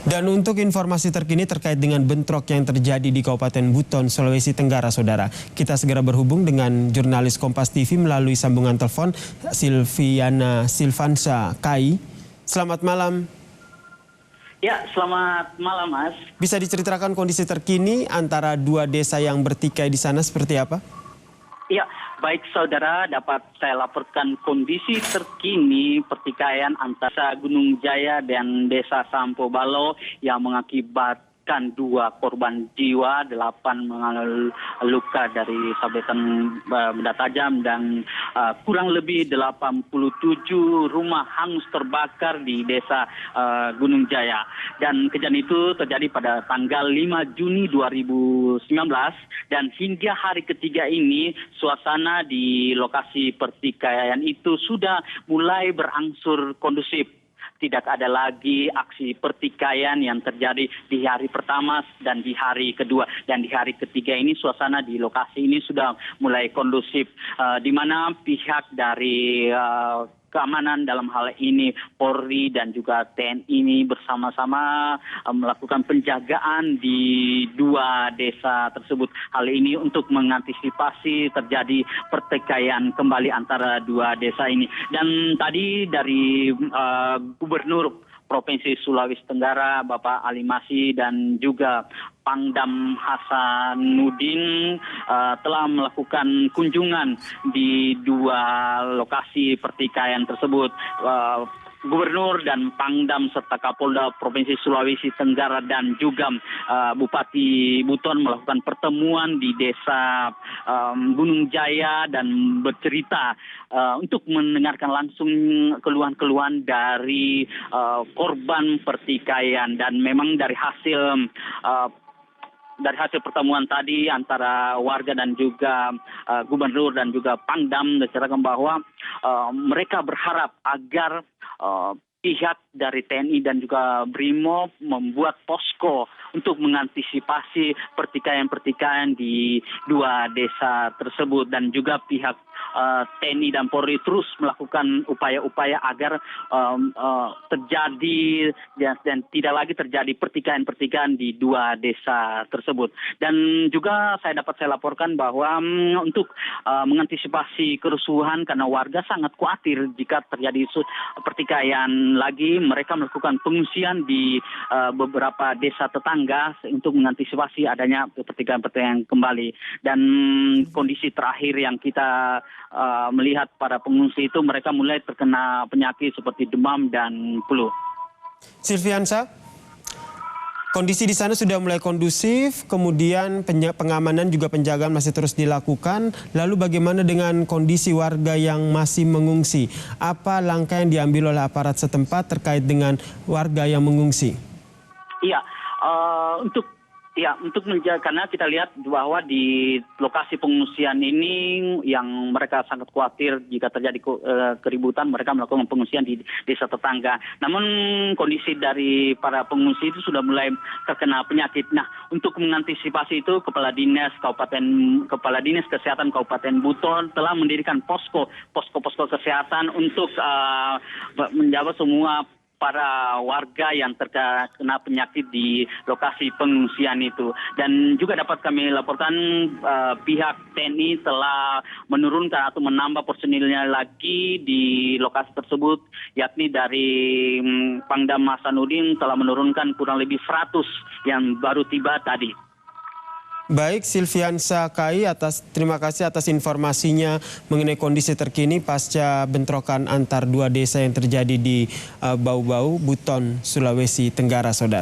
Dan untuk informasi terkini terkait dengan bentrok yang terjadi di Kabupaten Buton, Sulawesi Tenggara, Saudara, kita segera berhubung dengan jurnalis Kompas TV melalui sambungan telepon Silviana Silvansa Kai. Selamat malam. Ya, selamat malam, Mas. Bisa diceritakan kondisi terkini antara dua desa yang bertikai di sana seperti apa? Ya, baik saudara, dapat saya laporkan kondisi terkini pertikaian antara Gunung Jaya dan Desa Sampo Balo yang mengakibatkan 2 korban jiwa, 8 mengalami luka dari sabetan benda tajam dan kurang lebih 87 rumah hangus terbakar di Desa Gunung Jaya. Dan kejadian itu terjadi pada tanggal 5 Juni 2019 dan hingga hari ketiga ini suasana di lokasi pertikaian itu sudah mulai berangsur kondusif. Tidak ada lagi aksi pertikaian yang terjadi di hari pertama dan di hari kedua. Dan di hari ketiga ini suasana di lokasi ini sudah mulai kondusif. Di mana pihak dari keamanan dalam hal ini Polri dan juga TNI ini bersama-sama melakukan penjagaan di 2 desa tersebut. Hal ini untuk mengantisipasi terjadi pertikaian kembali antara 2 desa ini. Dan tadi dari Gubernur Provinsi Sulawesi Tenggara, Bapak Ali Masih dan juga Pangdam Hasanuddin telah melakukan kunjungan di 2 lokasi pertikaian tersebut. Gubernur dan Pangdam serta Kapolda Provinsi Sulawesi Tenggara dan juga Bupati Buton melakukan pertemuan di Desa Gunung Jaya dan bercerita untuk mendengarkan langsung keluhan-keluhan dari korban pertikaian. Dan memang dari hasil pertemuan tadi antara warga dan juga gubernur dan juga Pangdam menceritakan bahwa mereka berharap agar pihak dari TNI dan juga BRIMOB membuat posko untuk mengantisipasi pertikaian-pertikaian di 2 desa tersebut. Dan juga pihak TNI dan Polri terus melakukan upaya-upaya agar terjadi dan tidak lagi terjadi pertikaian-pertikaian di 2 desa tersebut. Dan juga saya laporkan bahwa untuk mengantisipasi kerusuhan karena warga sangat khawatir jika terjadi pertikaian lagi, mereka melakukan pengungsian di beberapa desa tetangga untuk mengantisipasi adanya pertikaian-pertikaian kembali. Dan kondisi terakhir yang kita melihat para pengungsi itu mereka mulai terkena penyakit seperti demam dan flu. Silviansa, kondisi di sana sudah mulai kondusif, kemudian pengamanan juga penjagaan masih terus dilakukan. Lalu bagaimana dengan kondisi warga yang masih mengungsi? Apa langkah yang diambil oleh aparat setempat terkait dengan warga yang mengungsi? Iya, untuk menjaga, karena kita lihat bahwa di lokasi pengungsian ini yang mereka sangat khawatir jika terjadi keributan, mereka melakukan pengungsian di desa tetangga. Namun kondisi dari para pengungsi itu sudah mulai terkena penyakit. Nah, untuk mengantisipasi itu Kepala Dinas Kesehatan Kabupaten Buton telah mendirikan posko kesehatan untuk menjaga semua para warga yang terkena penyakit di lokasi pengungsian itu. Dan juga dapat kami laporkan pihak TNI telah menurunkan atau menambah personilnya lagi di lokasi tersebut, yakni dari Pangdam Hasanuddin telah menurunkan kurang lebih 100 yang baru tiba tadi. Baik, Silviansa Kai, terima kasih atas informasinya mengenai kondisi terkini pasca bentrokan antar 2 desa yang terjadi di Bau-Bau, Buton, Sulawesi Tenggara, Saudara.